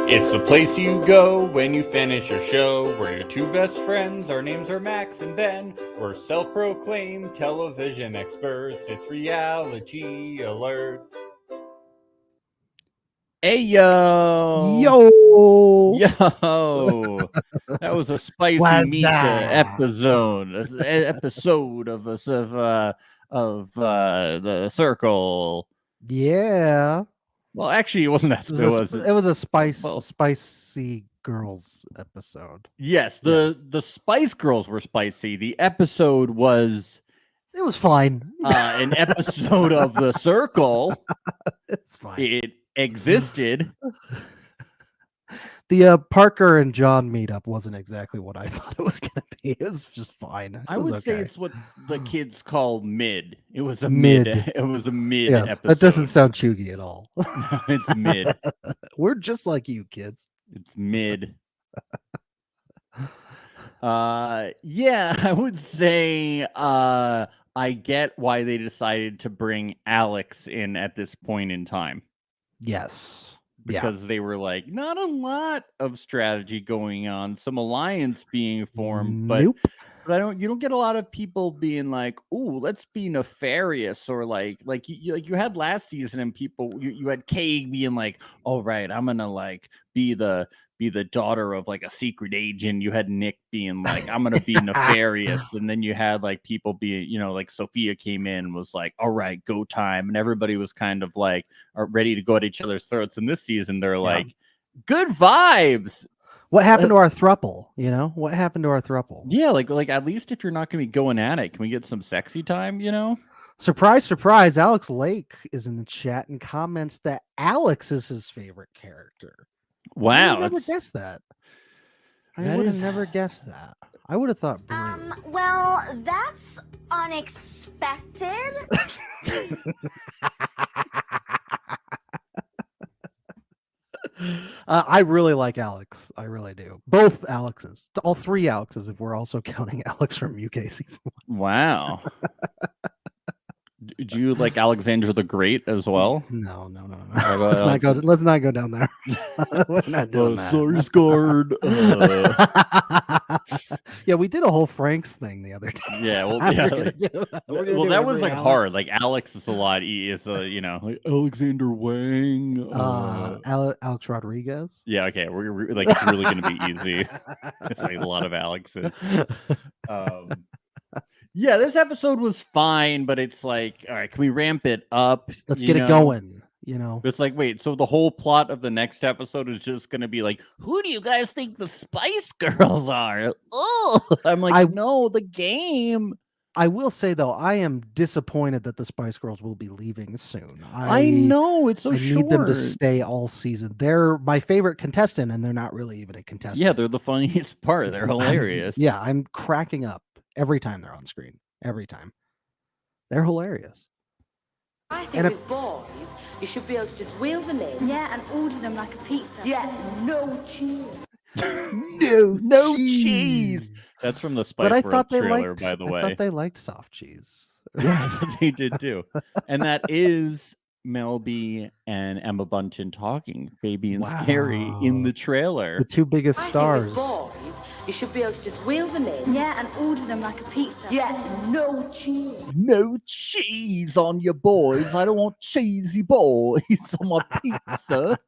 It's the place you go when you finish your show. We're your two best friends. Our names are Max and Ben. We're self-proclaimed television experts. It's Reality Alert. Hey, yo. Yo. That was a spicy What's meat that? episode of us of the circle. Yeah. Well, actually, it wasn't that. It was a spicy girls episode. Yes, the Spice Girls were spicy. The episode was It was fine. an episode of the circle. It's fine. It existed. The Parker and John meetup wasn't exactly what I thought it was going to be. It was just fine. I would say it's what the kids call mid. It was a Mid. It was a mid Yes, episode. that doesn't sound chuggy at all. It's mid. We're just like you kids. It's mid. Yeah, I would say I get why they decided to bring Alex in at this point in time. Yes. Because they were like, not a lot of strategy going on, some alliance being formed, but Nope. But you don't get a lot of people being like, "Ooh, let's be nefarious," or like you had last season, and people you had Kay being like, "All right, I'm gonna like be the daughter of like a secret agent." You had Nick being like, "I'm gonna be nefarious," and then you had like people being, like Sophia came in and was like, "All right, go time," and everybody was kind of like ready to go at each other's throats. And this season, they're like, "Good vibes." What happened to our throuple? What happened to our throuple? Yeah, like at least if you're not going to be going at it, can we get some sexy time? Surprise, surprise! Alex Lake is in the chat and comments that Alex is his favorite character. Wow, I would have never guessed that. I would have never guessed that. I would have thought Blue. Well, that's unexpected. I really like Alex. I really do. Both Alexes. All three Alexes, if we're also counting Alex from UK season 1. Wow. Do you like Alexander the Great as well? No. Let's not go down there. We're not doing that. Yeah, we did a whole Franks thing the other day. Yeah, well, that was like hard. Like Alex is a lot. Is like Alexander Wang, Alex Rodriguez. Yeah, okay, we're like it's really gonna be easy. It's like a lot of Alexes. Yeah, this episode was fine, but it's like, all right, can we ramp it up? Let's get it going. It's like, wait, so the whole plot of the next episode is just going to be like, who do you guys think the Spice Girls are? Oh, I'm like, no, the game. I will say, though, I am disappointed that the Spice Girls will be leaving soon. I know, it's so short. I need them to stay all season. They're my favorite contestant, and they're not really even a contestant. Yeah, they're the funniest part. They're hilarious. I'm cracking up every time they're on screen. Every time. They're hilarious. I think with boys, you should be able to just wheel them in. Yeah, and order them like a pizza. Yeah, no cheese. no cheese. That's from the Spice World trailer, by the way. I thought they liked soft cheese. Yeah, they did too. And that is Mel B and Emma Bunton talking, Baby and Scary, in the trailer. The two biggest stars. I think with boys, you should be able to just wheel them in. Yeah, and order them like a pizza. Yeah, no cheese. No cheese on your boys. I don't want cheesy boys on my pizza.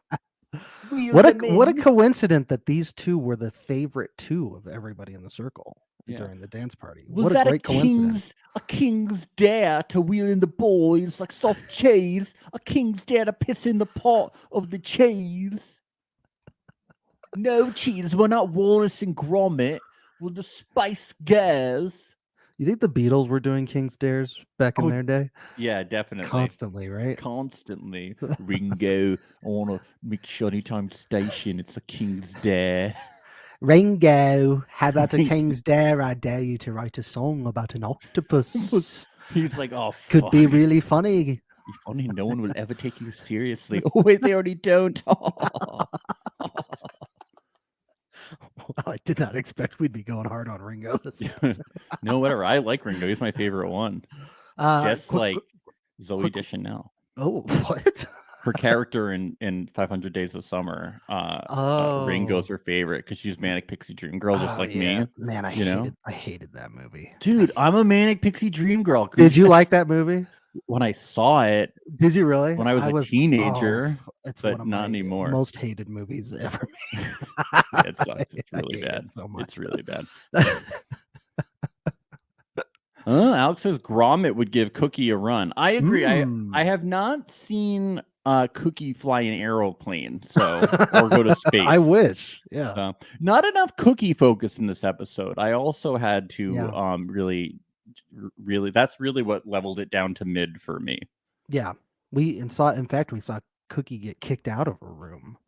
What a coincidence that these two were the favorite two of everybody in the circle during the dance party. Was that a king's dare to wheel in the boys like soft cheese? A king's dare to piss in the pot of the cheese? No cheese. We're not Wallace and Gromit. We're the Spice Girls. You think the Beatles were doing King's Dares back in their day? Yeah, definitely. Constantly, right? Constantly. Ringo, I want to make sure anytime station it's a King's Dare. Ringo, how about a King's Dare? I dare you to write a song about an octopus. He's like, oh, fuck. Could be really funny. Be funny. No one will ever take you seriously. Oh, wait, they already don't. Wow, I did not expect we'd be going hard on Ringo this episode. No, whatever. I like Ringo. He's my favorite one. Just like Zoe Deschanel. Oh, what? her character in 500 Days of Summer. Ringo's her favorite because she's Manic Pixie Dream Girl, just like me. Man, I hated that movie. Dude, I'm a Manic Pixie Dream Girl. Did you like that movie? When I saw it. Did you really? When I was a teenager, it's but one of not my anymore. Most hated movies ever made. Yeah, it sucks. It's really bad. It's really bad. Alex says Gromit would give Cookie a run. I agree. I have not seen Cookie fly an aeroplane, or go to space. I wish. Yeah. Not enough Cookie focus in this episode. I also had to really that's really what leveled it down to mid for me. Yeah. We saw Cookie get kicked out of her room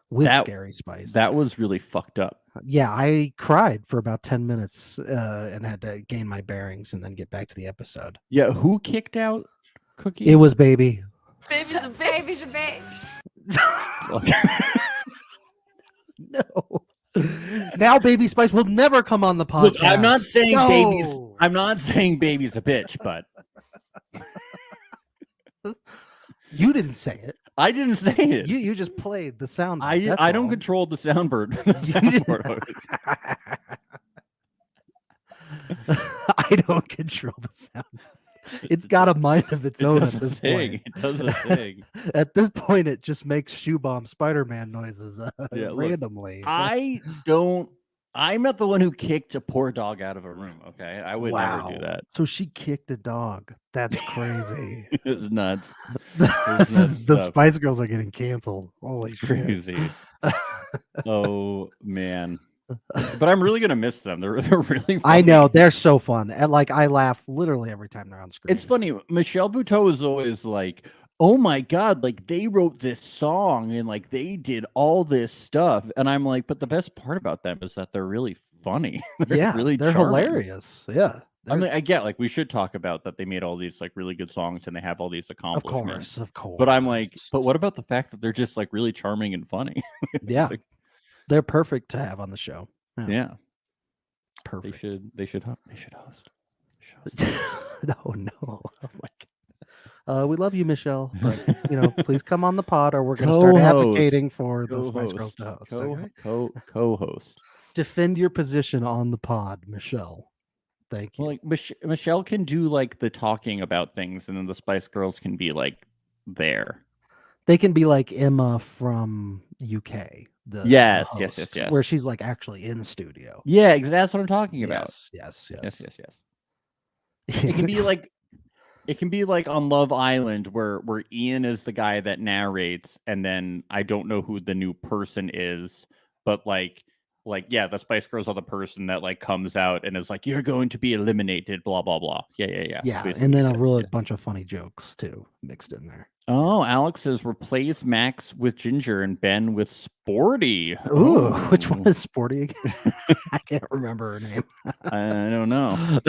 with Scary Spice. That was really fucked up. Yeah, I cried for about 10 minutes and had to gain my bearings and then get back to the episode. Yeah, who kicked out Cookie? It was Baby. Baby's a bitch. No. Now Baby Spice will never come on the podcast. Look, I'm not saying baby's a bitch, but you didn't say it. I didn't say it. You just played the sound. I don't control the soundboard. I don't control the sound. It's got a mind of its own at this point. It does a thing. At this point, it just makes shoe bomb Spider-Man noises randomly. Look, I'm not the one who kicked a poor dog out of a room. Okay, I would never do that. So she kicked a dog. That's crazy. It's nuts. The Spice Girls are getting canceled. Holy shit. Crazy. Oh man. But I'm really gonna miss them. They're really funny. I know, they're so fun. And I laugh literally every time they're on screen. It's funny. Michelle Buteau is always like, oh my God, they wrote this song and they did all this stuff. And I'm like, but the best part about them is that they're really funny. They're hilarious. Yeah. I mean, I get we should talk about that they made all these really good songs and they have all these accomplishments. Of course. But I'm like, but what about the fact that they're just really charming and funny? Yeah. They're perfect to have on the show. Yeah. Perfect. They should host. No. Oh my God. We love you, Michelle, but please come on the pod, or we're going to start advocating for the Spice Girls to host. Co-host. Defend your position on the pod, Michelle. Thank you. Well, Michelle can do the talking about things, and then the Spice Girls can be there. They can be like Emma from UK. Yes. Where she's actually in studio. Yeah, that's what I'm talking about. Yes. It can be it can be on Love Island where Ian is the guy that narrates, and then I don't know who the new person is, but the Spice Girls are the person that comes out and is you're going to be eliminated, blah blah blah. Yeah, and then a bunch of funny jokes too mixed in there. Oh, Alex says replace Max with Ginger and Ben with Sporty. Ooh, which one is Sporty again? I can't remember her name. I don't know.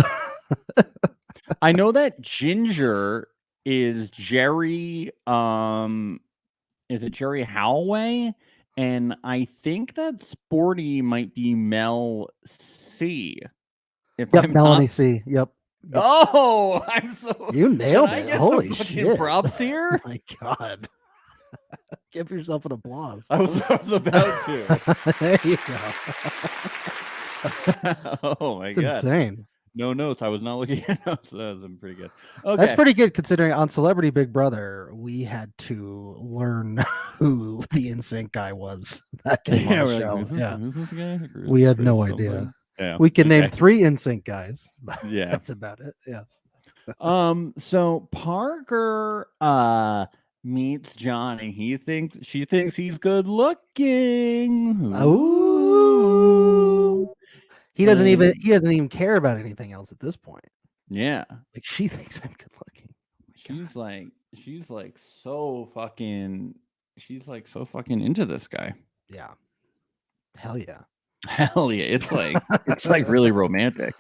I know that Ginger is Jerry. Is it Jerry Hallway? And I think that Sporty might be Mel C. Melanie C. Yep. Oh, I'm so. You nailed it. Holy shit. Props here. Oh my God. Give yourself an applause. I was about to. There you go. Oh my God. Insane. No notes. I was not looking at notes. That was pretty good. Okay. That's pretty good considering on Celebrity Big Brother, we had to learn who the NSYNC guy was that came on the show. Who's this guy? We had no idea. Yeah. We can name 3 NSYNC guys. Yeah. That's about it. Yeah. So Parker meets John and she thinks he's good looking. Ooh. He doesn't even care about anything else at this point. Yeah. She thinks I'm good looking. She's so fucking into this guy. Yeah. Hell yeah. Hell yeah. It's really romantic.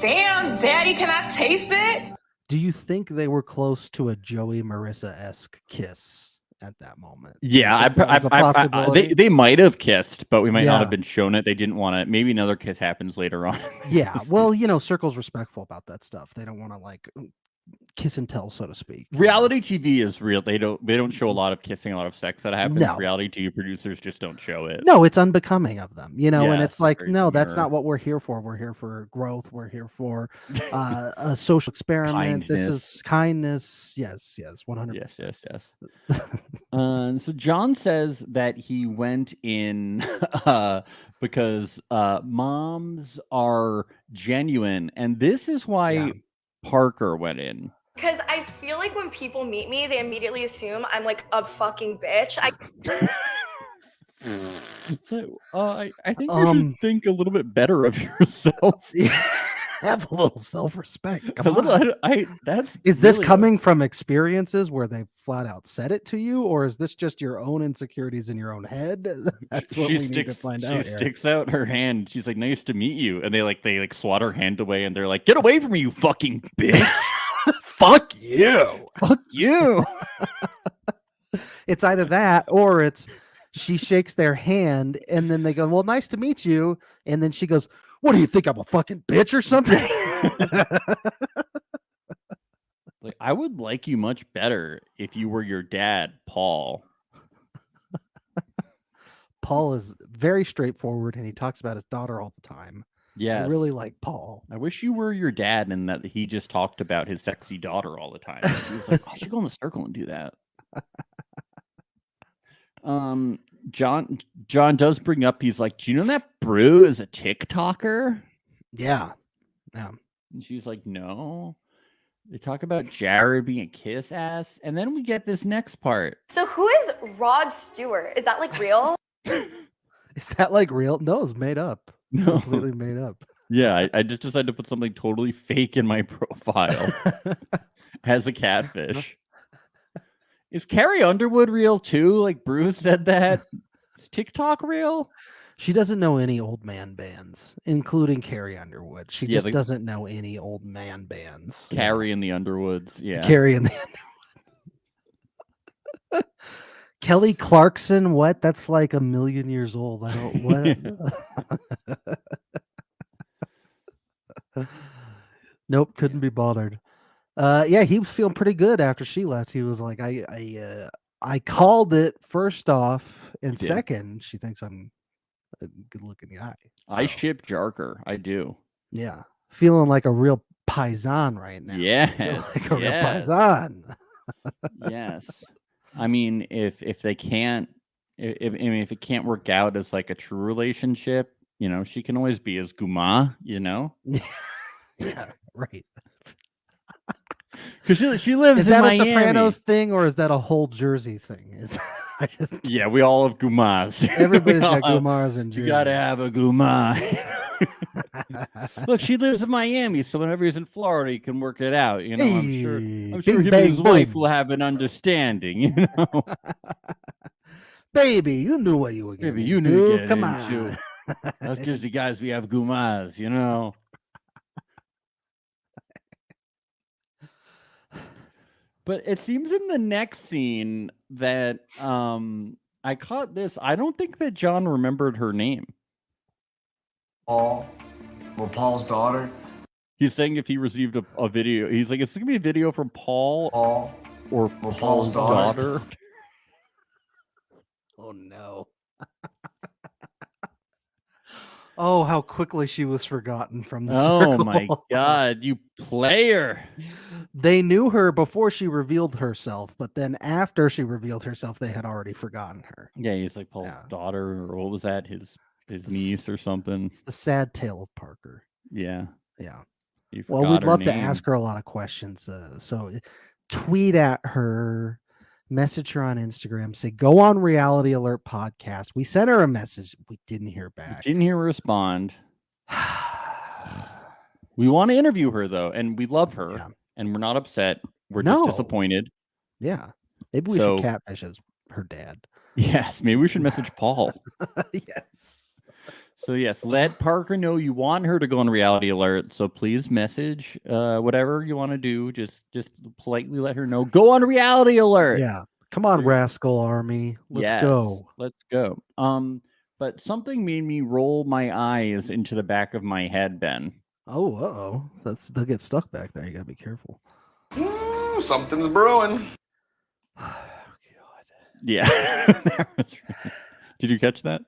Damn, Daddy, can I taste it? Do you think they were close to a Joey Marissa-esque kiss at that moment? Yeah, they might have kissed, but we might not have been shown it. They didn't want to. Maybe another kiss happens later on. Yeah, well, Circle's respectful about that stuff. They don't want to kiss and tell, so to speak. Reality TV is real. They don't show a lot of kissing, a lot of sex that happens. No. Reality TV producers just don't show it. No, it's unbecoming of them, and Yes, it's like, very no, that's demure. not what we're here for. We're here for growth. We're here for a social experiment. This is kindness. Yes, 100%. Yes. So John says that he went in because moms are genuine, and this is why Parker went in. Because I feel like when people meet me, they immediately assume I'm like a fucking bitch. So, I think you should think a little bit better of yourself. Have a little self-respect. Is this coming from experiences where they flat out said it to you, or is this just your own insecurities in your own head? That's what we need to find out. She sticks out her hand. She's like, "Nice to meet you," and they swat her hand away, and they're like, "Get away from me, you fucking bitch!" Fuck you. Fuck you. It's either that or it's she shakes their hand and then they go, "Well, nice to meet you," and then she goes, "What do you think? I'm a fucking bitch or something?" Like, I would like you much better if you were your dad, Paul. Paul is very straightforward and he talks about his daughter all the time. Yeah, I really like Paul. I wish you were your dad and that he just talked about his sexy daughter all the time. He was like, "I should go in the circle and do that." John does bring up, he's like, "Do you know that Brew is a TikToker?" Yeah. And she's like, "No." They talk about Jared being a kiss ass, and then we get this next part. So who is Rod Stewart? Is that like real? Is that like real? No, it's made up. No, Completely made up. Yeah, I just decided to put something totally fake in my profile as a catfish. Is Carrie Underwood real too? Like Bruce said that. Is TikTok real? She doesn't know any old man bands, including Carrie Underwood. She just doesn't know any old man bands. Carrie and the Underwoods. Yeah. Carrie and the Underwood. Kelly Clarkson, what? That's like a million years old. I don't what? Nope, couldn't be bothered. Yeah, he was feeling pretty good after she left. He was like, I called it first off, and second, she thinks I'm a good looking guy. So, I ship Jarker. I do. Yeah. Feeling like a real paisan right now. Yeah. Like a real paisan. Yes. I mean, if they can't, if it can't work out as like a true relationship, you know, she can always be as Guma, you know? Yeah, right. Because she lives is in that Miami. A Sopranos thing or is that a whole Jersey thing? Yeah, we all have Gumas. Everybody's got Gumas in Jersey. You gotta have a Guma. Look, she lives in Miami, so whenever he's in Florida, he can work it out. You know, I'm sure him and his wife will have an understanding. You know, baby, you knew what you were getting. Baby, you knew. Come on. Us Jersey guys, we have Gumas. You know. But it seems in the next scene that I caught this. I don't think that John remembered her name. Paul's daughter. He's saying if he received a video, he's like, it's gonna be a video from Paul or Paul's daughter. Oh no. Oh, how quickly she was forgotten from the circle. My God, you player. They knew her before she revealed herself, but then after she revealed herself, they had already forgotten her. Yeah, he's like Paul's daughter, or what was that? His niece or something. It's the sad tale of Parker. Yeah. Yeah. Well, we'd love to ask her a lot of questions. So tweet at her, message her on Instagram, say, go on Reality Alert Podcast. We sent her a message. We didn't hear back. Didn't hear her respond. We want to interview her, though, and we love her, and we're not upset. We're just disappointed. Yeah. Maybe we should catfish as her dad. Yes. Maybe we should message Paul. Yes. So, yes, let Parker know you want her to go on Reality Alert. So please message whatever you want to do. Just politely let her know. Go on Reality Alert. Yeah. Come on, Rascal Army. Let's go. Let's go. But something made me roll my eyes into the back of my head, Ben. Oh, they'll get stuck back there. You gotta be careful. Something's brewing. Yeah. Did you catch that?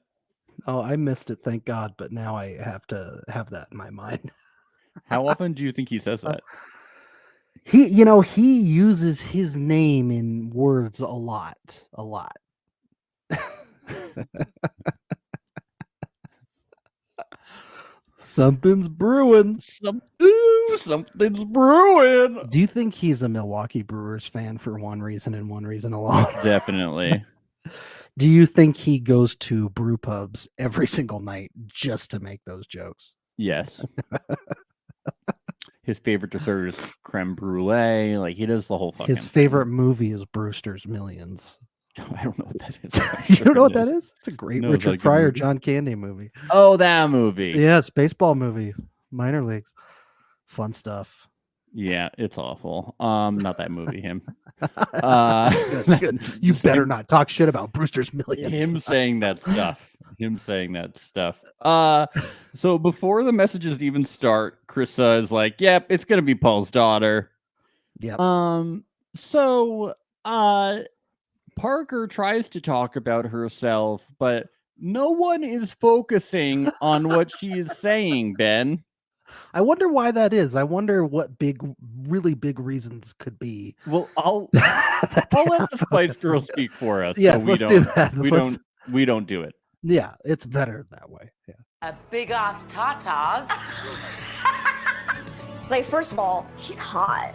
Oh, I missed it, thank God, but now I have to have that in my mind. How often do you think he says that? He uses his name in words a lot. Something's brewing. Something's brewing. Do you think he's a Milwaukee Brewers fan for one reason and one reason alone? Definitely. Do you think he goes to brew pubs every single night just to make those jokes? Yes. His favorite dessert is creme brulee. Like he does the whole fucking. His favorite movie is Brewster's Millions. I don't know what that is. You don't know what that is? It's a great No, is that a Richard good Pryor, movie? John Candy movie. Oh, that movie. Yes, baseball movie, minor leagues, fun stuff. Yeah, it's awful. Not that movie. Him. Good. You better not talk shit about Brewster's Millions. Him saying that stuff. So before the messages even start, Krista is like, "Yep, it's gonna be Paul's daughter." Yep. So Parker tries to talk about herself, but no one is focusing on what she is saying, Ben. I wonder why that is. I wonder what really big reasons could be. Well, I'll that let they're the not Spice focusing. Girls speak for us. Yes, so we let's don't, do that. We don't do it. Yeah, it's better that way. Yeah. A big ass tatas. Like, first of all, she's hot.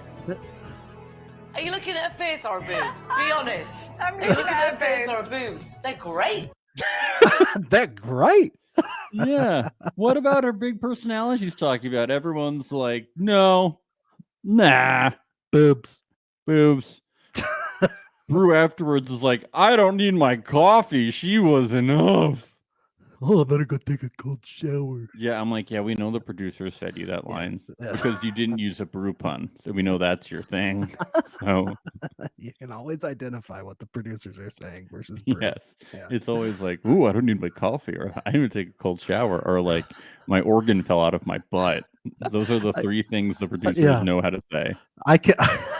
Are you looking at her face or her boobs? Be honest. I'm Are you looking looking at at her face her or her boobs? They're great. They're great. Yeah. What about her big personality she's talking about? Everyone's like, no, nah, Boobs. boobs. Brew afterwards is like, I don't need my coffee. She was enough. Oh, I better go take a cold shower. Yeah, I'm like, yeah, we know the producers fed you that line Yes. because you didn't use a brew pun. So we know that's your thing. So You can always identify what the producers are saying versus brew. yes, Yeah. it's always like, ooh, I don't need my coffee, or I need to take a cold shower, or like my organ fell out of my butt. Those are the three things the producers yeah. know how to say. I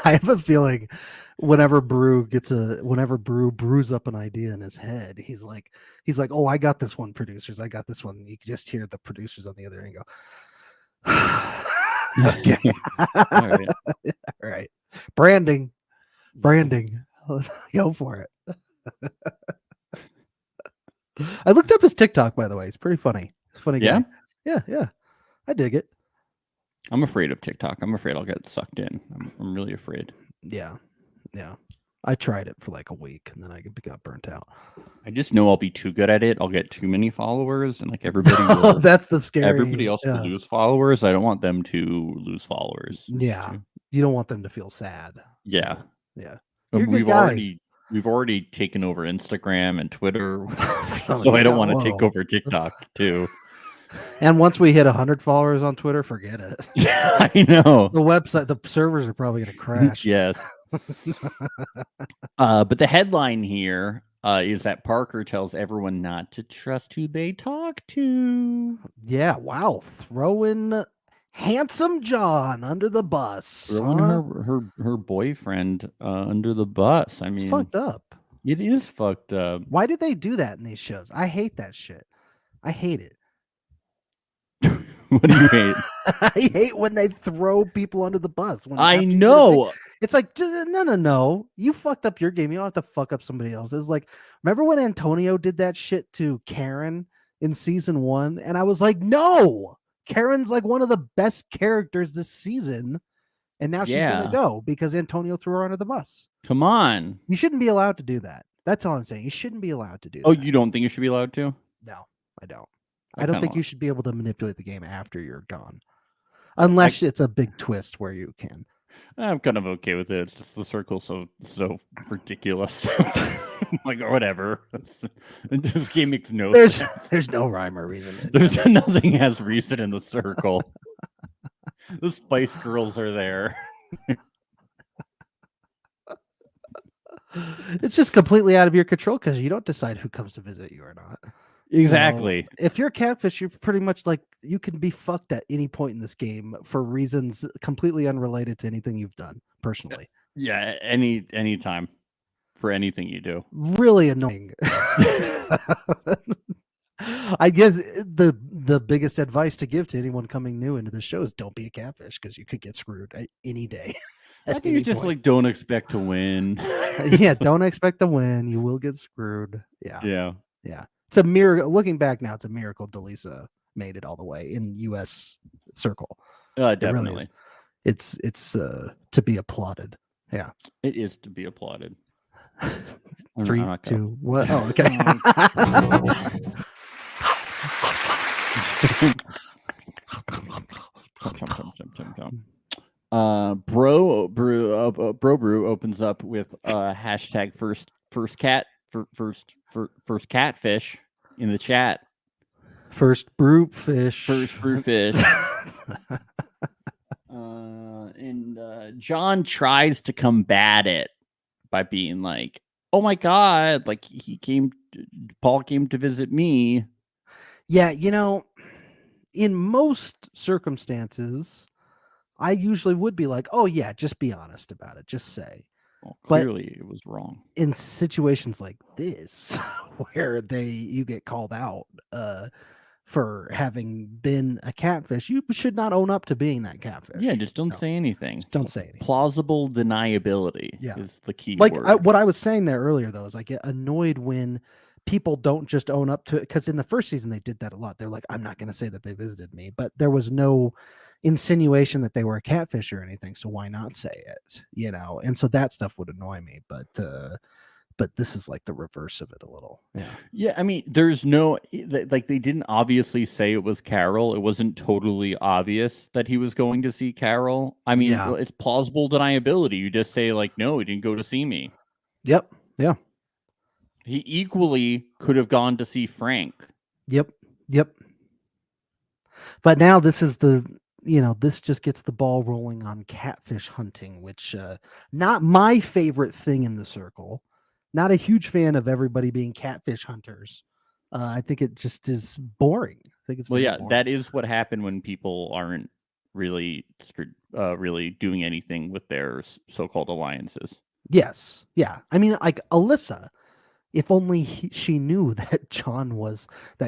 have a feeling whenever Brew brews up an idea in his head, he's like, oh, I got this one, producers. I got this one. You can just hear the producers on the other end go, okay. All right. All right. Branding. Let's go for it. I looked up his TikTok, by the way. It's pretty funny. It's funny. Yeah? Guy. Yeah. I dig it. I'm afraid of TikTok. I'm afraid I'll get sucked in. I'm really afraid. Yeah. I tried it for like a week and then I got burnt out. I just know I'll be too good at it. I'll get too many followers, and like everybody Oh, will, that's the scary. everybody else yeah. will lose followers. I don't want them to lose followers. Yeah. You don't want them to feel sad. Yeah. Yeah. You're a good We've guy. already taken over Instagram and Twitter, Oh, so I don't yeah, want to take whoa. over TikTok too. And once we hit 100 followers on Twitter, forget it. I know. The website, the servers are probably going to crash. Yes. But the headline here is that Parker tells everyone not to trust who they talk to. Yeah. Wow. Throwing Handsome John under the bus. Throwing huh? her boyfriend under the bus. I It's mean, fucked up. it is fucked up. Why do they do that in these shows? I hate that shit. I hate it. What do you hate? I hate when they throw people under the bus. When I after you did a know. thing- It's like, no. You fucked up your game. You don't have to fuck up somebody else's. Like, remember when Antonio did that shit to Karen in season 1? And I was like, no. Karen's like one of the best characters this season. And now she's going Yeah. to go because Antonio threw her under the bus. Come on. You shouldn't be allowed to do that. That's all I'm saying. You shouldn't be allowed to do Oh, that. you don't think you should be allowed to? No, I don't. I I don't kinda think want- you should be able to manipulate the game after you're gone. Unless it's a big twist where you can. I'm kind of okay with it. It's just the circle's so ridiculous. Like, or whatever. This game makes no sense. There's no rhyme or reason. There's nothing has reason in the circle. The Spice Girls are there. It's just completely out of your control because you don't decide who comes to visit you or not. Exactly. So, if you're a catfish, you're pretty much like you can be fucked at any point in this game for reasons completely unrelated to anything you've done personally. Yeah, any time for anything you do. Really annoying. I guess the biggest advice to give to anyone coming new into the show is don't be a catfish because you could get screwed any day. I at think any it's just point. like don't expect to win. Yeah, don't expect to win. You will get screwed. Yeah. Yeah. It's a miracle. Looking back now, it's a miracle Delisa made it all the way in U.S. Circle. It really Definitely. is. It's to be applauded. Yeah. It is to be applauded. 3, I'm not 2, 1. Oh, okay. Bro Brew opens up with hashtag first catfish in the chat. First brew fish. First brew fish. And John tries to combat it by being like, "Oh my god!" Like Paul came to visit me. Yeah, in most circumstances, I usually would be like, "Oh yeah, just be honest about it. Just say." Well, But- clearly, it was wrong. In situations like this, where you get called out for having been a catfish, you should not own up to being that catfish. Yeah, just don't No. say anything. Just don't say anything. Plausible deniability Yeah. is the key Like word. what I was saying there earlier, though, is I get annoyed when people don't just own up to it, because in the first season they did that a lot. They're like, I'm not going to say that they visited me, but there was no insinuation that they were a catfish or anything, so why not say it? And so that stuff would annoy me, but this is like the reverse of it a little. Yeah, I mean, there's no like they didn't obviously say it was Carol. It wasn't totally obvious that he was going to see Carol. I mean, Yeah. it's plausible deniability. You just say like, no, he didn't go to see me. Yep. Yeah. He equally could have gone to see Frank. Yep. But now this is this just gets the ball rolling on catfish hunting, which not my favorite thing in the circle. Not a huge fan of everybody being catfish hunters. I think it just is boring. I think it's Well, very yeah, boring. that is what happened when people aren't really doing anything with their so-called alliances. Yes. Yeah. I mean, like Alyssa, if only she knew that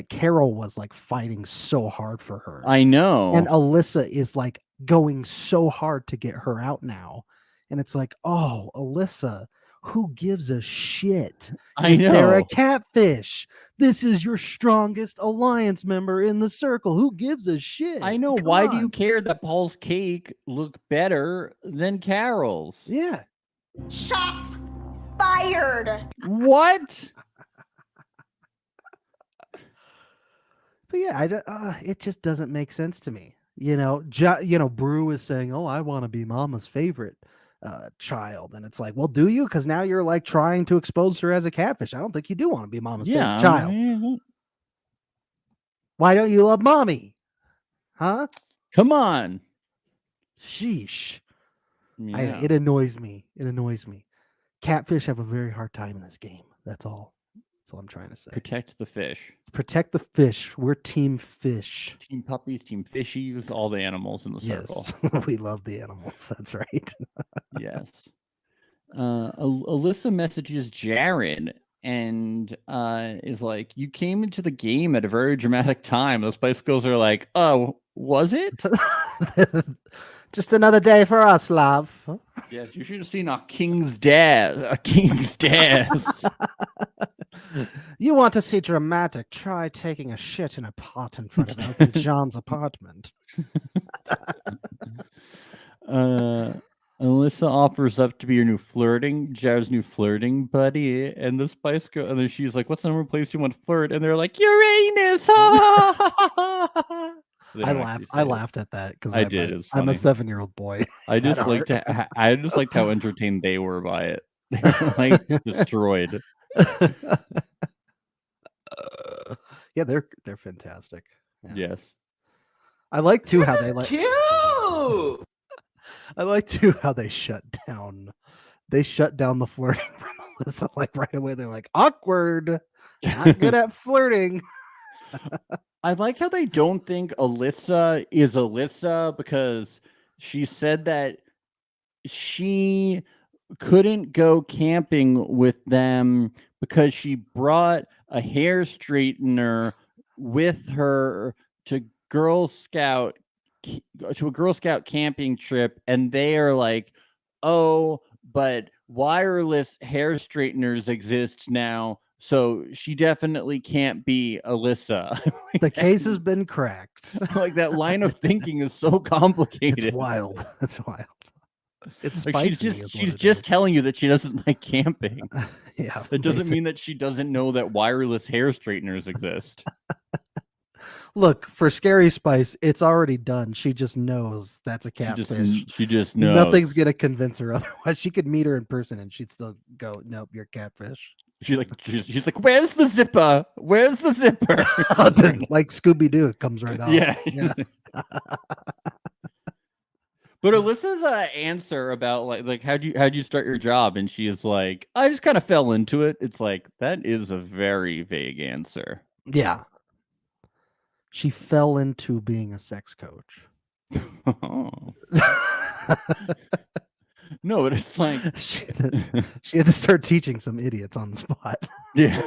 Carol was like fighting so hard for her. I know. And Alyssa is like going so hard to get her out now. And it's like, oh, Alyssa, who gives a shit I if they're a know. catfish? This is your strongest alliance member in the circle. Who gives a shit? I know. Come Why do on. you care that Paul's cake looked better than Carol's? Yeah. Shots fired. What? But yeah, it just doesn't make sense to me. Brew is saying, "Oh, I want to be Mama's favorite child," and it's like, "Well, do you? Because now you're like trying to expose her as a catfish. I don't think you do want to be Mama's favorite child. Why don't you love Mommy? Huh? Come on. Sheesh. Yeah. It annoys me. Catfish have a very hard time in this game. That's all. That's all I'm trying to say. Protect the fish. Protect the fish. We're team fish. Team puppies, team fishies, all the animals in the circle. Yes, we love the animals. That's right. Yes. Alyssa messages Jared and is like, "You came into the game at a very dramatic time." The Spice Girls are like, "Oh, was it?" Just another day for us, love. Yes, you should have seen a king's dad. A king's dad. You want to see dramatic? Try taking a shit in a pot in front of Elton John's apartment. Alyssa offers up to be your Jared's new flirting buddy, and the Spice Girl, and then she's like, "What's the number of place you want to flirt?" And they're like, "Uranus." I laughed at that because I did. It was I'm a funny. 7-year-old boy. I just liked how entertained they were by it. They were like destroyed. Yeah, they're fantastic. Yeah. Yes. I like too how they Cute. I like too how they shut down. They shut down the flirting from Alyssa like right away. They're like, awkward. Not good at flirting. I like how they don't think Alyssa is Alyssa because she said that she couldn't go camping with them because she brought a hair straightener with her to Girl Scout to a Girl Scout camping trip, and they are like, "Oh, but wireless hair straighteners exist now, so she definitely can't be Alyssa." The case has been cracked. Like that line of thinking is so complicated. It's wild. It's wild. It's Like spicy. she's just telling you that she doesn't like camping. Yeah. It doesn't mean that she doesn't know that wireless hair straighteners exist. Look, for Scary Spice, it's already done. She just knows that's a catfish. She just knows. Nothing's gonna convince her otherwise. She could meet her in person and she'd still go, "Nope, you're catfish." She's like, "Where's the zipper? Where's the zipper?" Like Scooby Doo, it comes right off. Yeah. Yeah. But Alyssa's answer about like how'd you start your job, and she is like, "I just kind of fell into it." It's like that is a very vague answer. Yeah. She fell into being a sex coach. Oh. No, but it's like she had to start teaching some idiots on the spot. Yeah.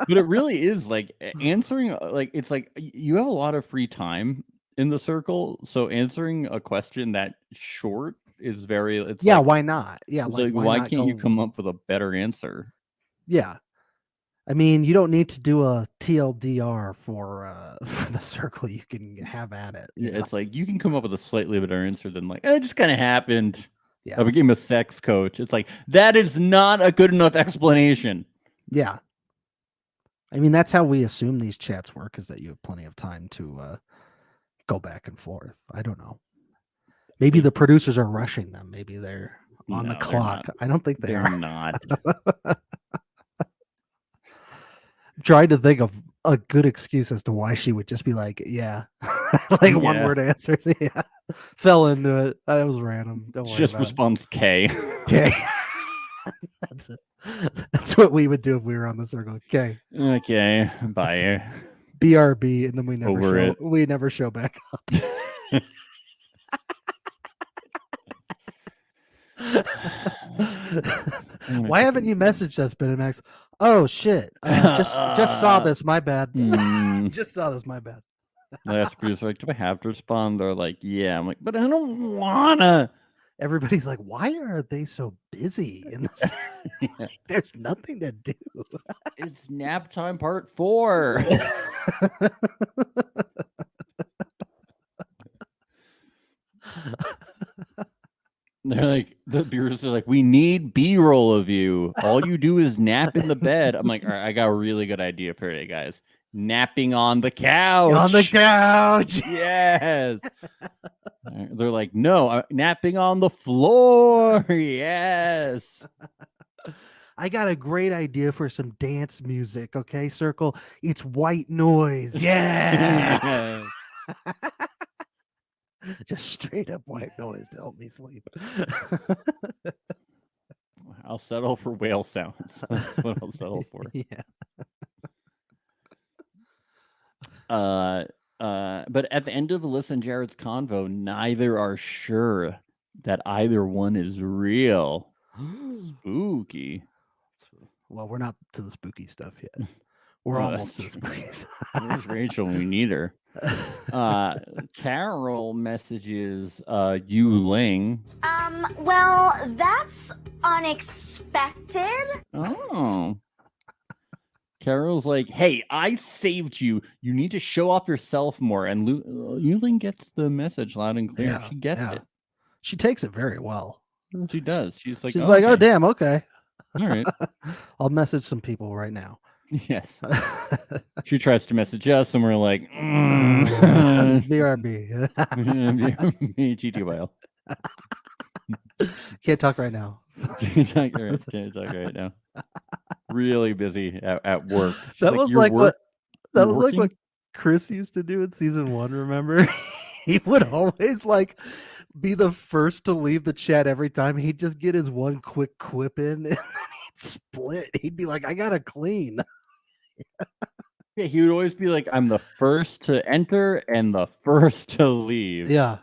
But it really is like answering like it's like you have a lot of free time in the circle, so answering a question that short is very it's Yeah, like, why not? Yeah, it's like why why not can't you go- come up with a better answer? Yeah. I mean, you don't need to do a TLDR for the circle. You can have at it. you know? It's like you can come up with a slightly better answer than like it just kind of happened. Yeah. I became a sex coach. It's like that is not a good enough explanation. Yeah. I mean, that's how we assume these chats work, is that you have plenty of time to go back and forth. I don't know. Maybe the producers are rushing them. Maybe they're on the No, they're clock. not. I don't think they They're are. not. I'm trying to think of a good excuse as to why she would just be like, yeah. Like one Yeah. word answers. Yeah. Fell into it. That was random. Don't worry Just about it. responds K. Okay. That's it. That's what we would do if we were on the circle. Okay. Okay, bye. BRB, and then we never Over show it. we never show back up. Why haven't you messaged us, Ben and Max? Oh shit. Just saw this, my bad. Just saw this, my bad. Last producer like, do I have to respond? They're like, yeah. I'm like, but I don't wanna. Everybody's like, why are they so busy in this? Like, there's nothing to do. It's nap time part 4. They're like, the viewers are like, we need B-roll of you. All you do is nap in the bed. I'm like, all right, I got a really good idea for today, guys. Napping on the couch. On the couch. Yes. They're like, no, napping on the floor. Yes. I got a great idea for some dance music. Okay, circle. It's white noise. Yeah. Just straight up white noise to help me sleep. I'll settle for whale sounds. That's what I'll settle for. Yeah. But at the end of Alyssa and Jared's convo, neither are sure that either one is real. Spooky. Well, we're not to the spooky stuff yet. We're Oh, almost to that's the true. spooky stuff. Where's Rachel when we need her? Carol messages Yu Ling. Well, that's unexpected. Oh. Carol's like, hey, I saved you. You need to show off yourself more. And Yu Ling gets the message loud and clear. Yeah, She gets yeah. it. She takes it very well. She does. She's like, She's like, oh, okay. damn, okay. All right. I'll message some people right now. Yes. She tries to message us, and we're like, BRB. GTYL. Can't talk right now. Can't talk right now. Really busy at work. She's That was "You're like what that you're was like what working?" Chris used to do in season 1, remember? He would always like be the first to leave the chat every time. He'd just get his one quick quip in and then he'd split. He'd be like, I gotta clean. Yeah, he would always be like, "I'm the first to enter and the first to leave." Yeah.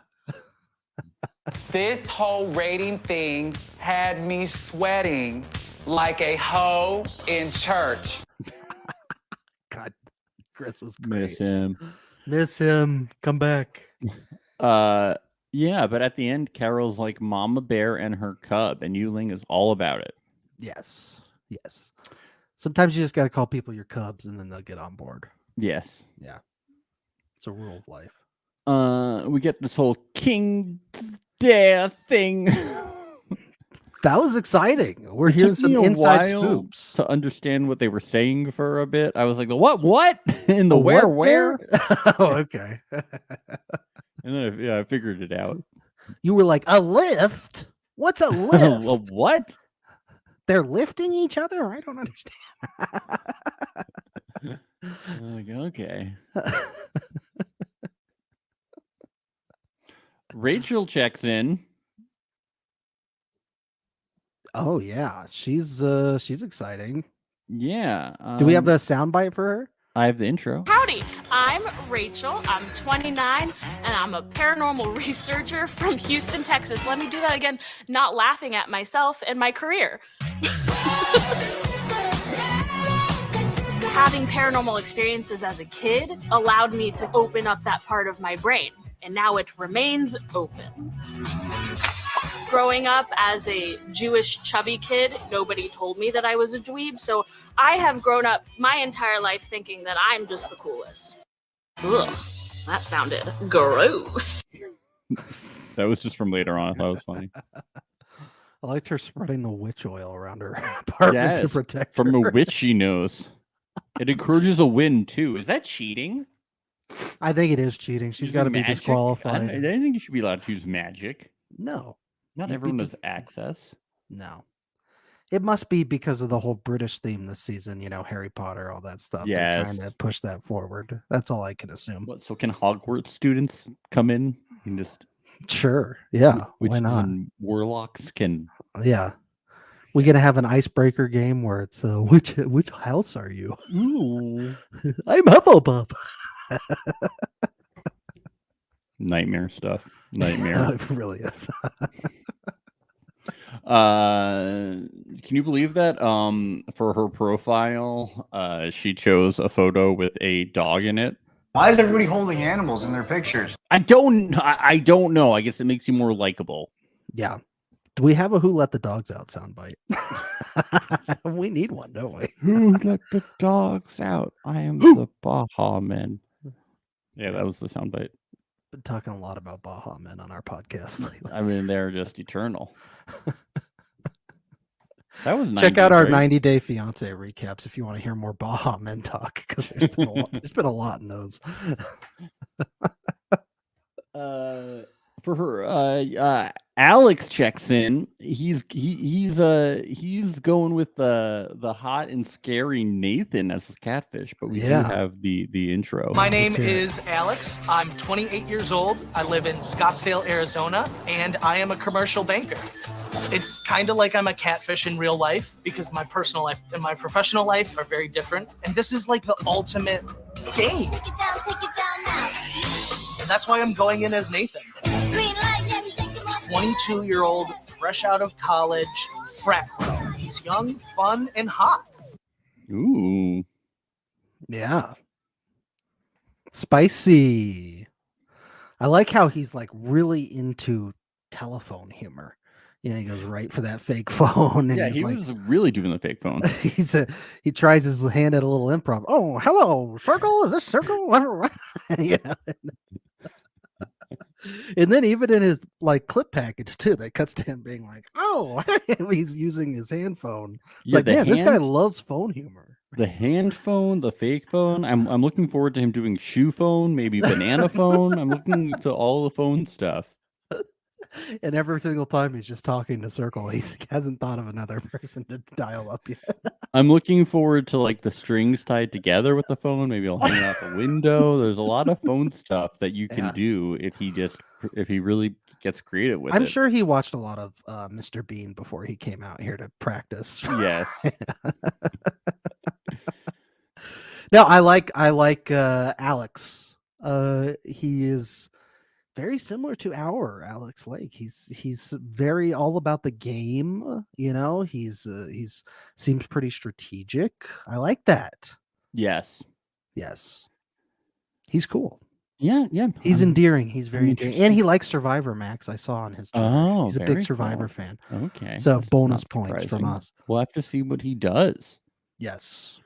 This whole rating thing had me sweating like a hoe in church. God, Chris was Miss great. him. Miss him. Come back. Yeah, but at the end, Carol's like Mama Bear and her cub, and Yuling is all about it. Yes. Yes. Sometimes you just got to call people your cubs and then they'll get on board. Yes. Yeah. It's a rule of life. We get this whole King Dare thing. That was exciting. We're It hearing took me some a inside while scoops. to understand what they were saying for a bit. I was like, what? In the A where? what there? Oh, okay. And then I figured it out. You were like, a lift? What's a lift? A what? They're lifting each other? I don't understand. Like, okay. Rachel checks in. Oh yeah, she's exciting. Yeah. Do we have the soundbite for her? I have the intro. Howdy, I'm Rachel. I'm 29 and I'm a paranormal researcher from Houston, Texas. Let me do that again, not laughing at myself and my career. Having paranormal experiences as a kid allowed me to open up that part of my brain, and now it remains open. Growing up as a Jewish chubby kid, nobody told me that I was a dweeb, so I have grown up my entire life thinking that I'm just the coolest. Ugh, that sounded gross. That was just from later on. I thought it was funny. I liked her spreading the witch oil around her apartment to Yes, protect from her. a witch she knows. It encourages a win too. Is that cheating? I think it is cheating. She's got to be Magic? disqualified. I think you should be allowed to use magic. No, Not You'd be everyone has dis- access. no. It must be because of the whole British theme this season. You know, Harry Potter, all that stuff. They're trying Yes. to push that forward. That's all I can assume. What? So can Hogwarts students come in and just Sure. Yeah. Why witches not? and warlocks can? Yeah. We gonna have an icebreaker game where it's which house are you? Ooh. I'm Hufflepuff. Nightmare stuff. Nightmare. It really is. Can you believe that? For her profile, she chose a photo with a dog in it. Why is everybody holding animals in their pictures? I don't know. I guess it makes you more likable. Yeah. Do we have a Who Let the Dogs Out soundbite? We need one, don't we? Who let the dogs out? I am the Baha Man. Yeah, that was the soundbite. Been talking a lot about Baha Men on our podcast lately. I mean, they're just eternal. That was Check out 90s, our right? 90-day fiance recaps if you want to hear more Baha Men talk, because there's been a lot in those. For her, Alex checks in. He's going with the hot and scary Nathan as his catfish, but we do Yeah. have the intro. My name hear it. is Alex. I'm 28 years old. I live in Scottsdale, Arizona, and I am a commercial banker. It's kind of like I'm a catfish in real life because my personal life and my professional life are very different. And this is like the ultimate game. Take it down now. And that's why I'm going in as Nathan. Green light, yeah, we shake them up. 22-year-old, fresh out of college, frat bro. He's young, fun, and hot. Ooh, Yeah. Spicy. I like how he's like really into telephone humor. You know, he goes right for that fake phone. And yeah, he's he like, was really doing the fake phone. he tries his hand at a little improv. Oh, hello, circle. Is this circle? You know? And then even in his like clip package too, that cuts to him being like, "Oh," he's using his hand phone. It's Yeah, like, the man, this guy hand- loves phone humor. The hand phone, the fake phone. I'm looking forward to him doing shoe phone, maybe banana phone. I'm looking to all the phone stuff. And every single time he's just talking to Circle, he hasn't thought of another person to dial up yet. I'm looking forward to like the strings tied together with the phone. Maybe I'll hang it out the window. There's a lot of phone stuff that you can Yeah. do if he really gets creative with I'm it. sure he watched a lot of Mr. Bean before he came out here to practice. Yes. No, I like Alex. He is very similar to our Alex Lake. He's very all about the game. You know, he's seems pretty strategic. I like that. Yes. Yes, he's cool. Yeah. He's I'm endearing. He's very endearing, interested. and he likes Survivor. Max, I saw on his Twitter. Oh, he's a very big Survivor cool. fan. Okay. So that's bonus not points from surprising. us. We'll have to see what he does. Yes.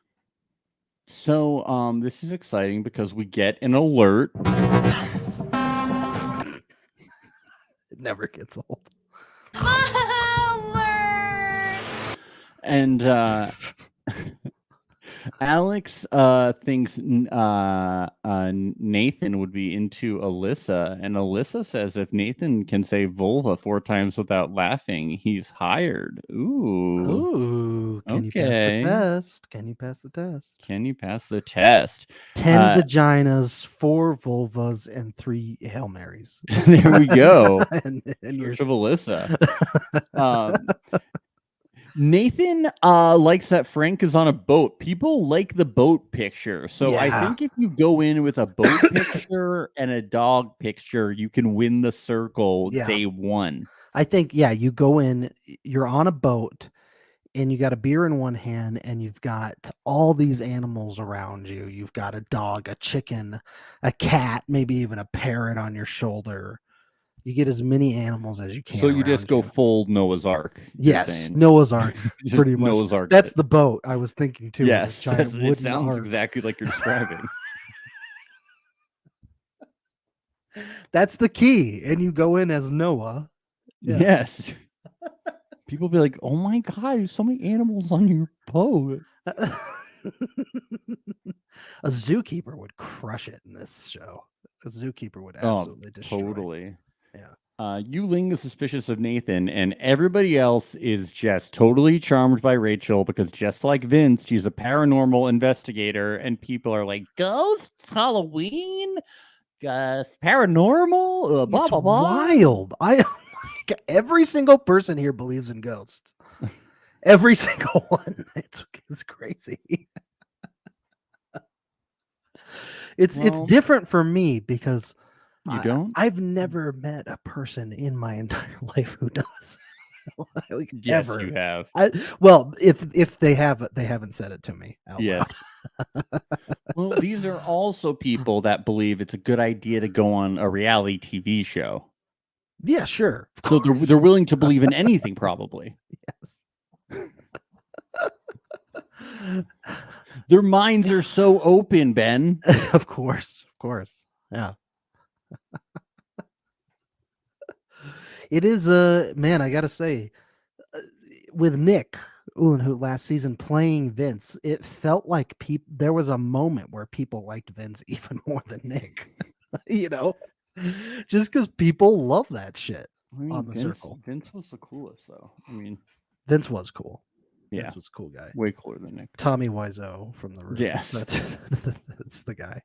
So, this is exciting because we get an alert. It never gets old. And Alex thinks Nathan would be into Alyssa, and Alyssa says if Nathan can say vulva 4 times without laughing, he's hired. Ooh, can you pass the test? Can you pass the test? Can you pass the test? 10 vaginas, 4 vulvas, and 3 Hail Marys. There we go. and you're Search of Alyssa. Nathan likes that Frank is on a boat. People like the boat picture. So I Yeah. think if you go in with a boat picture and a dog picture, you can win the circle Yeah. day 1. I think, yeah, you go in, you're on a boat, and you got a beer in one hand, and you've got all these animals around you. You've got a dog, a chicken, a cat, maybe even a parrot on your shoulder. You get as many animals as you can. So you just around go full Noah's Ark. you're Yes, saying. Noah's Ark, Just pretty much. Noah's Ark. That's the boat I was thinking too. is a Yes, giant that's- it wooden sounds ark. exactly like you're describing. That's the key, and you go in as Noah. Yeah. Yes. People be like, "Oh my god, there's so many animals on your boat." A zookeeper would crush it in this show. A zookeeper would absolutely destroy. Totally. Yeah. Yuling is suspicious of Nathan, and everybody else is just totally charmed by Rachel because, just like Vince, she's a paranormal investigator, and people are like, "Ghosts, Halloween, paranormal, blah It's blah blah." wild. Like, every single person here believes in ghosts. Every single one. It's crazy. It's Well, different for me because You don't? I've never met a person in my entire life who does. Like, Yes, ever. you have. Well, if they have, they haven't said it to me out Yes. loud. Well, these are also people that believe it's a good idea to go on a reality TV show. Yeah, sure. Of So course. they're willing to believe in anything, probably. Yes. Their minds are so open, Ben. Of course. Yeah. It is man, I gotta say, with Nick Uhlenhout last season playing Vince, it felt like there was a moment where people liked Vince even more than Nick. You know, just because people love that shit on the circle. Vince was the coolest, though. I mean, Vince was cool. yeah, Vince was a cool guy. way cooler than Nick. Tommy Wiseau from the Room. Yes. That's the guy.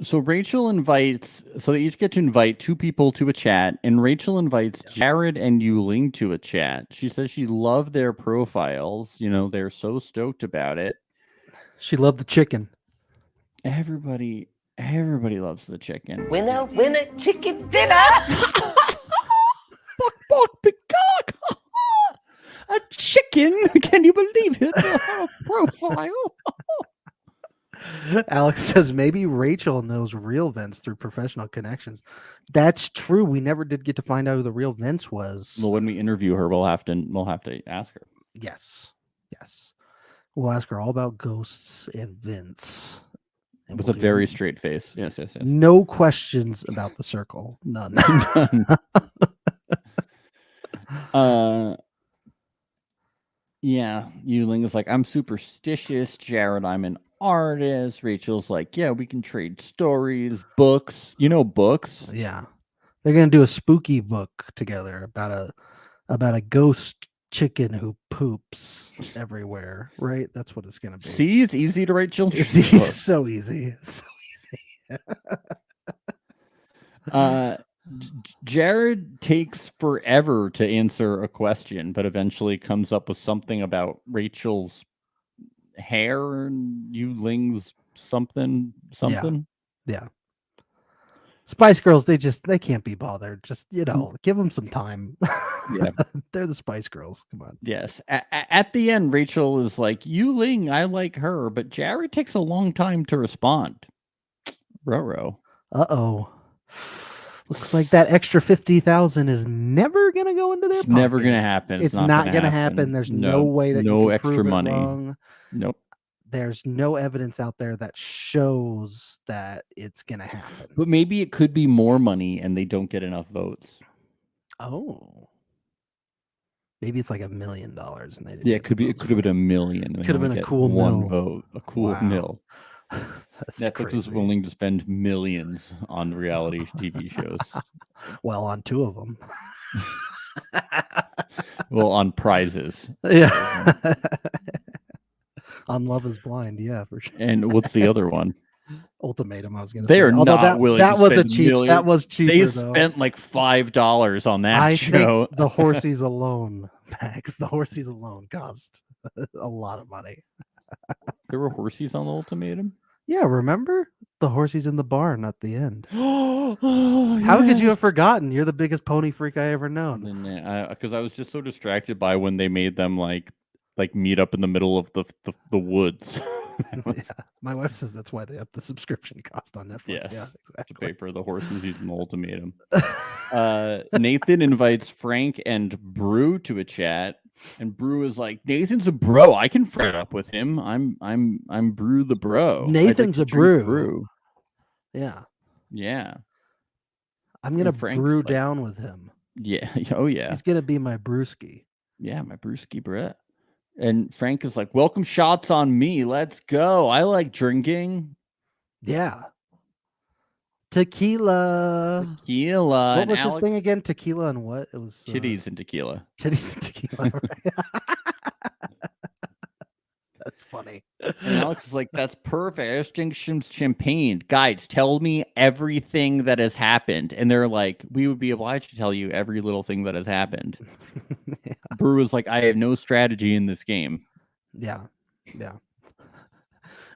So Rachel invites, so they each get to invite 2 people to a chat, and Rachel invites Jared and Yuling to a chat. She says she loved their profiles. You know, they're so stoked about it. She loved the chicken. Everybody loves the chicken. Winner, chicken dinner. Buck, peacock! A chicken? Can you believe it? A profile. Alex says maybe Rachel knows real Vince through professional connections. That's true. We never did get to find out who the real Vince was. Well, when we interview her, we'll have to ask her. Yes. We'll ask her all about ghosts and Vince. And With we'll a do very straight face. Yes. no questions about the circle. None. Yeah, Yuling is like, I'm superstitious. Jared, I'm an artist. Rachel's like, yeah, we can trade stories, books. You know, books. Yeah. They're gonna do a spooky book together about a ghost chicken who poops everywhere, right? That's what it's gonna be. See, it's easy to write children's It's easy, books. so easy. It's so easy. Jared takes forever to answer a question, but eventually comes up with something about Rachel's hair and Yu Ling's something. Yeah. Spice Girls, they can't be bothered. Just, give them some time. Yeah. They're the Spice Girls. Come on. Yes. At the end, Rachel is like, Yu Ling, I like her, but Jared takes a long time to respond. Roro. Uh-oh. Looks like that extra 50,000 is never gonna go into their pocket. Never gonna happen. It's not gonna happen. There's no way that no you can extra prove it money. wrong. Nope. There's no evidence out there that shows that it's gonna happen. But maybe it could be more money and they don't get enough votes. Oh. Maybe it's like $1 million and they didn't. Yeah, it could have been $1 million. Could have been a cool one mil. vote. A cool mil. That's Netflix is crazy. willing to spend millions on reality TV shows. Well, on 2 of them. Well, on prizes. Yeah. On Love is Blind, yeah, for sure. And what's the other one? Ultimatum, I was gonna They say. are Although not willing that to was spend a cheap millions. that was cheaper They though. spent like $5 on that I show. think the horsies alone, Max, the horsies alone cost a lot of money. There were horsies on the ultimatum. Yeah, remember the horsies in the barn at the end? Oh, How could you yes. have forgotten? You're the biggest pony freak I ever known. Because I was just so distracted by when they made them like meet up in the middle of the woods. Yeah. My wife says that's why they upped the subscription cost on Netflix. Yes, Yeah, to exactly. pay for the horses using the ultimatum. Nathan invites Frank and Brew to a chat, and Brew is like, "Nathan's a bro. I can fret up with him. I'm Brew the bro. I'd like Nathan's to a drink brew. Yeah. Yeah, I'm gonna Frank's brew like- down with him. yeah. Oh yeah, He's gonna be my brewski. yeah. My brewski Brett." And Frank is like, "Welcome shots on me. Let's go. I like drinking Yeah. Tequila. tequila." What and was Alex, his thing again? Tequila and what? It was Titties and tequila. Titties and tequila. Right? That's funny. And Alex is like, "That's perfect. I just drink some champagne. Guys, tell me everything that has happened." And they're like, "We would be obliged to tell you every little thing that has happened." Yeah. Brew is like, "I have no strategy in this game." Yeah. Yeah.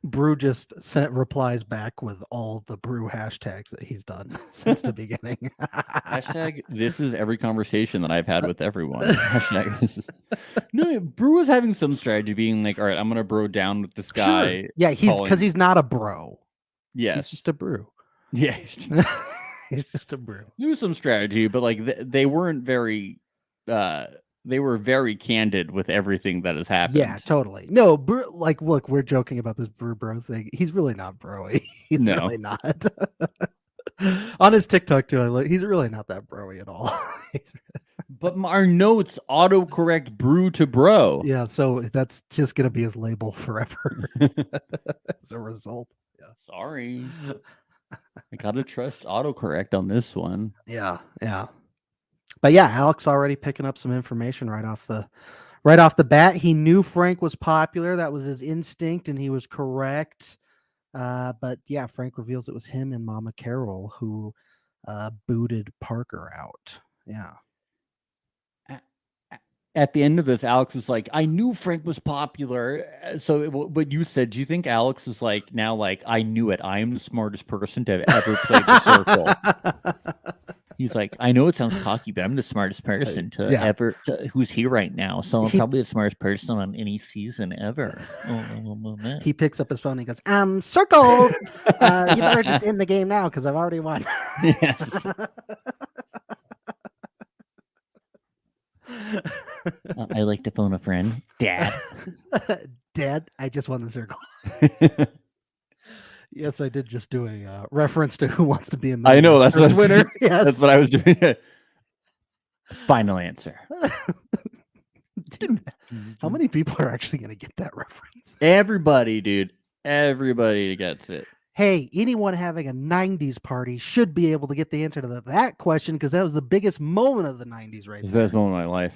Brew just replies back with all the brew hashtags that he's done since the beginning. Hashtag this is every conversation that I've had with everyone. Hashtag this is... No, Brew was having some strategy being like, "All right, I'm gonna bro down with this guy." Sure. Yeah, he's calling- because he's not a bro. Yes. He's just a brew. Yeah. He's just a brew. Knew some strategy, but like they weren't very they were very candid with everything that has happened. Yeah, totally. No, brew, like, look, we're joking about this brew bro thing. He's really not broy. He's No. really not. On his TikTok too, he's really not that broy at all. But our notes autocorrect brew to bro. Yeah, so that's just gonna be his label forever as a result. Yeah. Sorry. I gotta trust autocorrect on this one. Yeah, yeah. But yeah, Alex already picking up some information right off the bat. He knew Frank was popular. That was his instinct, and he was correct. But yeah, Frank reveals it was him and Mama Carol who booted Parker out. Yeah. At the end of this, Alex is like, "I knew Frank was popular." So what you said, do you think Alex is like now like, "I knew it. I am the smartest person to have ever played the circle." He's like, "I know it sounds cocky, but I'm the smartest person to Yeah. ever who's here right now. So I'm He- probably the smartest person on any season ever." He picks up his phone and he goes, circle. You better just end the game now because I've already won. Yes. I like to phone a friend. Dad. Dad, I just won the circle. Yes, I did just do a reference to Who Wants to Be a Millionaire. I know, that's what I was winner. doing. Yes. That's what I was doing. Final answer. Dude, how many people are actually going to get that reference? Everybody, dude. Everybody gets it. Hey, anyone having a 90s party should be able to get the answer to that question because that was the biggest moment of the 90s right It's the there. best moment of my life.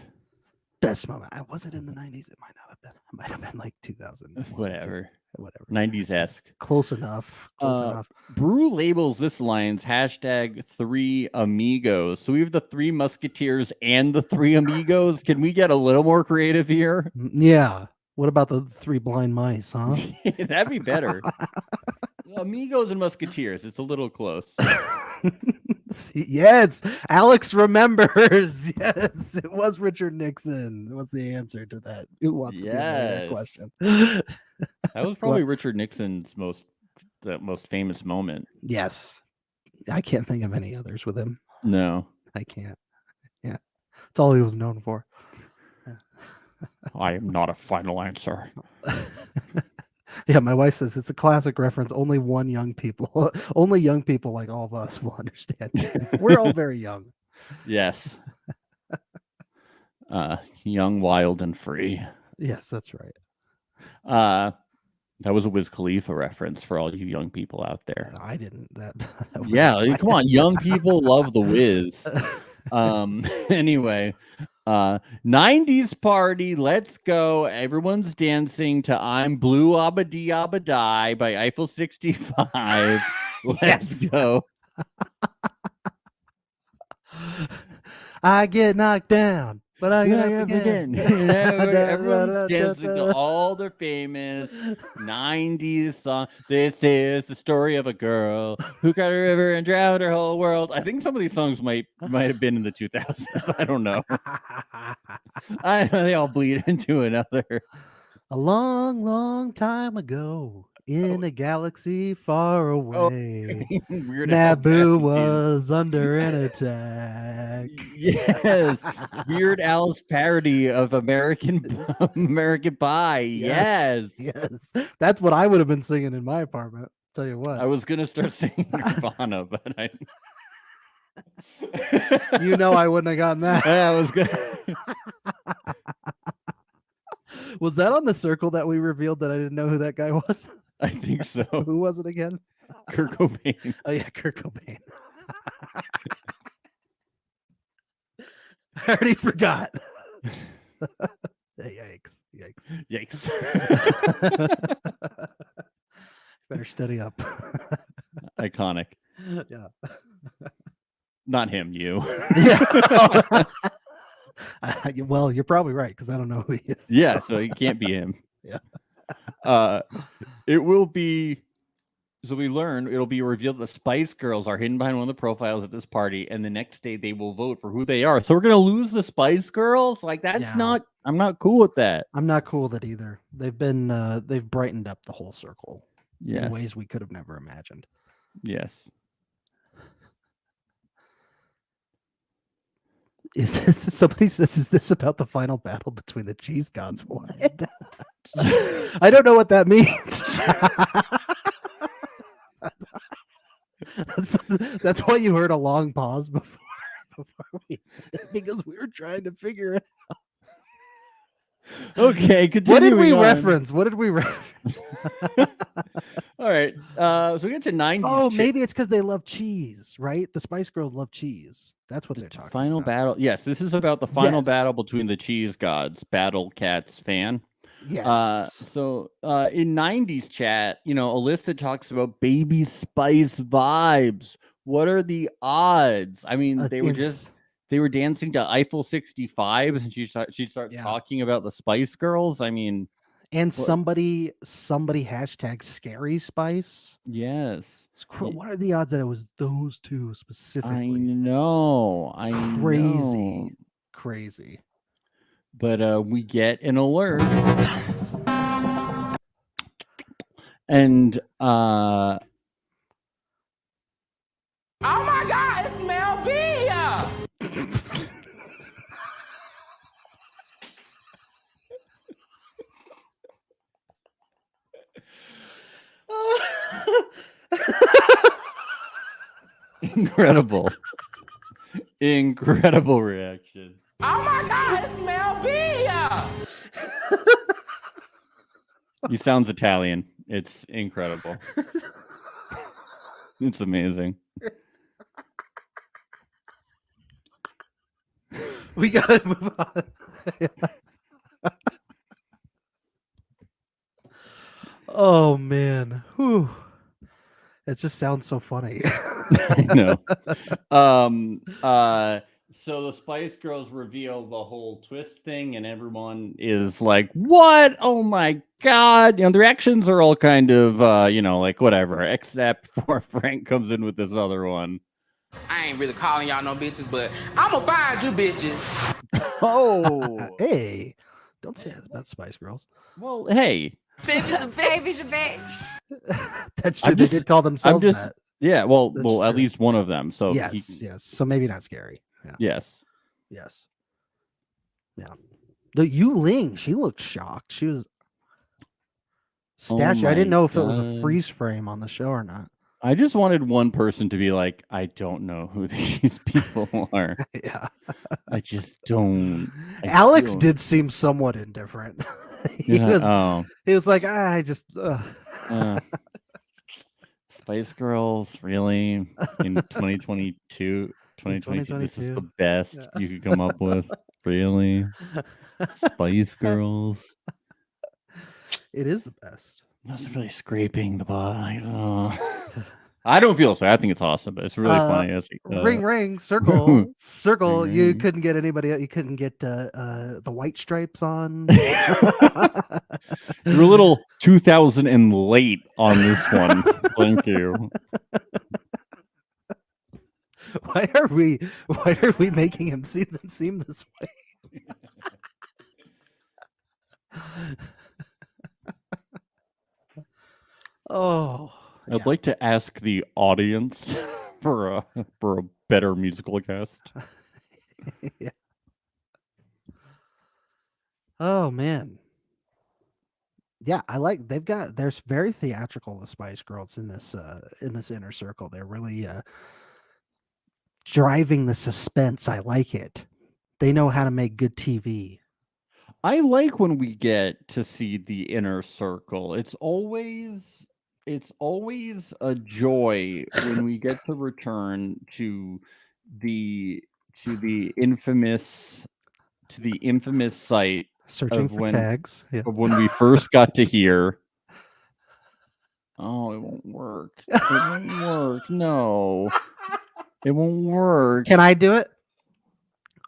Best moment. Was it in the 90s? It might not have been. It might have been like 2000. Whatever. Whatever. 90s-esque. Close enough. Close enough. Brew labels this line's hashtag 3 amigos. So we have the 3 musketeers and the 3 amigos. Can we get a little more creative here? Yeah. What about the three blind mice, huh? That'd be better. Amigos and Musketeers. It's a little close. Yes, Alex remembers. Yes, it was Richard Nixon. What's the answer to that? Who wants to be that question? That was probably Richard Nixon's most famous moment. Yes, I can't think of any others with him. No, I can't. Yeah, that's all he was known for. I am not a final answer. Yeah, my wife says it's a classic reference. Only young people like all of us will understand. We're all very young. Yes. Young, wild, and free. Yes, that's right. That was a Wiz Khalifa reference for all you young people out there. I didn't. That yeah, come on, young people love the Wiz. Anyway, 90s party, let's go. Everyone's dancing to I'm Blue Abba-Dee Abba-Die by Eiffel 65. Let's go. I get knocked down, but I get up again. Everyone's dancing to all their famous 90s song. This is the story of a girl who got a river and drowned her whole world. I think some of these songs might have been in the 2000s. I don't know. I know they all bleed into another. A long, long time ago, in a galaxy far away, Naboo was under an attack. Yes, Weird Al's parody of American Pie. Yes, That's what I would have been singing in my apartment. Tell you what, I was gonna start singing Nirvana, but I. I wouldn't have gotten that. I was good. Was that on the circle that we revealed that I didn't know who that guy was? I think so. Who was it again? Kurt Cobain. Oh yeah, Kurt Cobain. I already forgot. Yikes. Better study up. Iconic. Yeah. Not him, you. Yeah. Well, you're probably right because I don't know who he is. Yeah, so it can't be him. Yeah. It will be. So we learn it'll be revealed that Spice Girls are hidden behind one of the profiles at this party, and the next day they will vote for who they are. So we're gonna lose the Spice Girls? Like that's not. I'm not cool with that. I'm not cool with it either. They've brightened up the whole circle in ways we could have never imagined. Yes. Is this about the final battle between the cheese gods? What? I don't know what that means. That's why you heard a long pause before we said it, because we were trying to figure it out. Okay, What did we reference? All right. So we get to 90s. Oh, maybe it's because they love cheese, right? The Spice Girls love cheese. That's what they're talking final about. battle. Yes, this is about the final battle between the cheese gods. Battle Cats fan. Yes. So in 90s chat, Alyssa talks about Baby Spice vibes. What are the odds? I mean, they were dancing to Eiffel 65, and she starts talking about the Spice Girls. I mean, and somebody hashtag Scary Spice. Yes. What are the odds that it was those two specifically? I know. Crazy. But we get an alert. And oh my God, it's Mel B. Incredible reaction. Oh my God, it's Mel B. He sounds Italian. It's incredible. It's amazing. We gotta move on. Oh man. Whew. It just sounds so funny. I know. So the Spice Girls reveal the whole twist thing, and everyone is like, "What? Oh my god!" You know, the reactions are all kind of, like whatever, except for Frank comes in with this other one. I ain't really calling y'all no bitches, but I'ma find you bitches. Oh, Hey, don't say that about Spice Girls. well, hey, Baby's a bitch. That's true. They did call themselves that. yeah, well, That's at true. least one of them. So Yes. So maybe not scary. Yeah. yes. Yeah. The Yu Ling, she looked shocked. She was Oh statue. I didn't my know if it was a God. freeze frame on the show or not. I just wanted one person to be like, I don't know who these people are. Yeah. I just don't. Alex don't. did seem somewhat indifferent. Yeah, he was like, I just Spice Girls, really? In 2022, this is the best you could come up with? Really? Spice Girls? It is the best. That's really scraping the bottom. I don't feel so. I think it's awesome, but it's really funny. It's like, Ring, circle, circle. Ring, You ring. couldn't get anybody. You couldn't get the white stripes on. You're a little 2000 and late on this one. Thank you. Why are we making him see them seem this way? Oh, I'd like to ask the audience for a better musical guest. yeah. Oh man. Yeah, I like there's very theatrical, the Spice Girls in this inner circle. They're really driving the suspense. I like it. They know how to make good TV. I like when we get to see the inner circle. It's always a joy when we get to return to the infamous site Searching for tags. Yeah. of when we first got to hear. Oh, it won't work. It won't work. No. It won't work. Can I do it?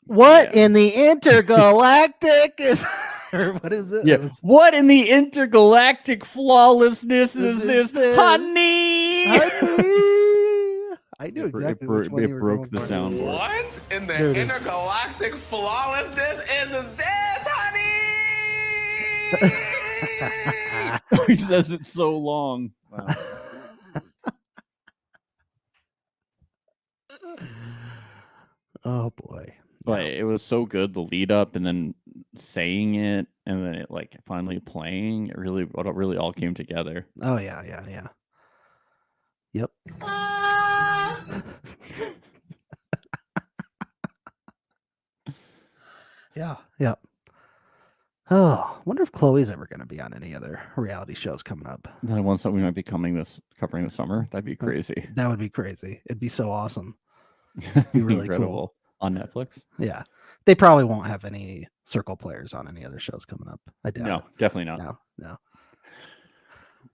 What Yeah. in the intergalactic is or what is it? Yeah. It was- What in the intergalactic flawlessness is This this? is- Honey! I knew It bro- exactly it which bro- one it you were broke going the for. soundboard. What in There the it is. intergalactic flawlessness is this, honey? He says it so long. Wow. Oh boy. But it was so good, the lead up and then saying it and then it like finally playing. It really all came together. Oh yeah. Yep. Yeah. Oh, wonder if Chloe's ever going to be on any other reality shows coming up. The ones that we might be covering this summer. That'd be crazy. That would be crazy. It'd be so awesome. Be really incredible. cool. On Netflix. Yeah. They probably won't have any circle players on any other shows coming up. I doubt No, it. definitely not. No.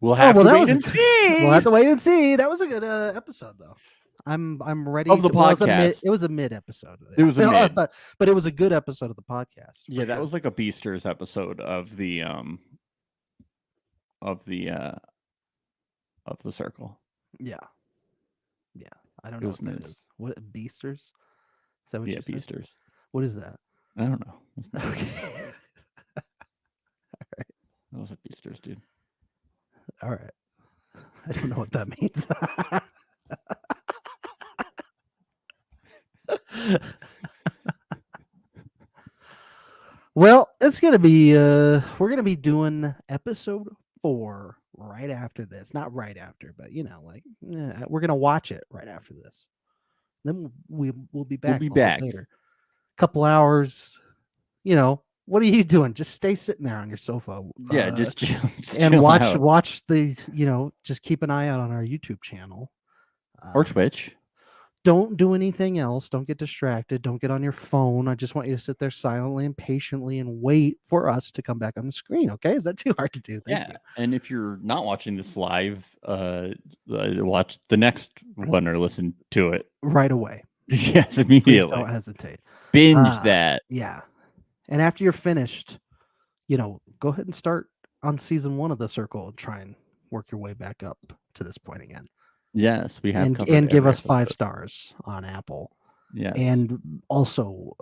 We'll have to that wait was and see. We'll have to wait and see. That was a good episode, though. I'm ready Of the podcast. podcast. It was a mid episode. It was a mid. but it was a good episode of the podcast. Yeah, that was like a Beasters episode of the circle. Yeah. I don't It know was what that mid. is. What Beasters? Is that what Yeah, you said? Beasters. What is that? I don't know. Okay. That was a Beasters, dude. All right. I don't know what that means. Well, it's gonna be we're gonna be doing episode 4 right after this. Not right after, but we're gonna watch it right after this. Then we'll be back. be a little back. later. Couple hours. What are you doing? Just stay sitting there on your sofa. Yeah, just chill and out. watch the just keep an eye out on our YouTube channel or Twitch. Don't do anything else. Don't get distracted. Don't get on your phone. I just want you to sit there silently and patiently and wait for us to come back on the screen. Okay, is that too hard to do? Thank you. And if you're not watching this live, watch the next one or listen to it Right away. Yes, Please immediately. don't hesitate. Binge that. Yeah. And after you're finished, go ahead and start on season 1 of The Circle and try and work your way back up to this point again. Yes, we have covered And give every us 5 episode. stars on Apple. Yes. And also,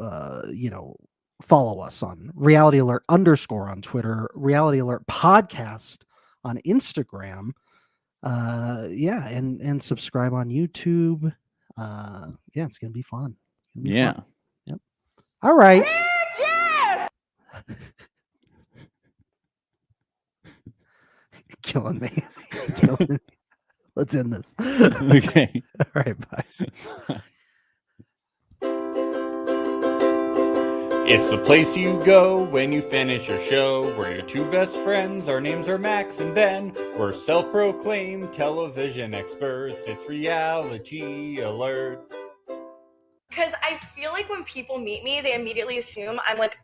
follow us on Reality Alert _ on Twitter, Reality Alert Podcast on Instagram. And subscribe on YouTube. It's gonna be fun. Yeah. Fun. Yep. All right. You're killing me. Killing me. Let's end this. Okay. All right. Bye. It's the place you go when you finish your show. We're your 2 best friends. Our names are Max and Ben. We're self-proclaimed television experts. It's Reality Alert. Because I feel like when people meet me, they immediately assume I'm like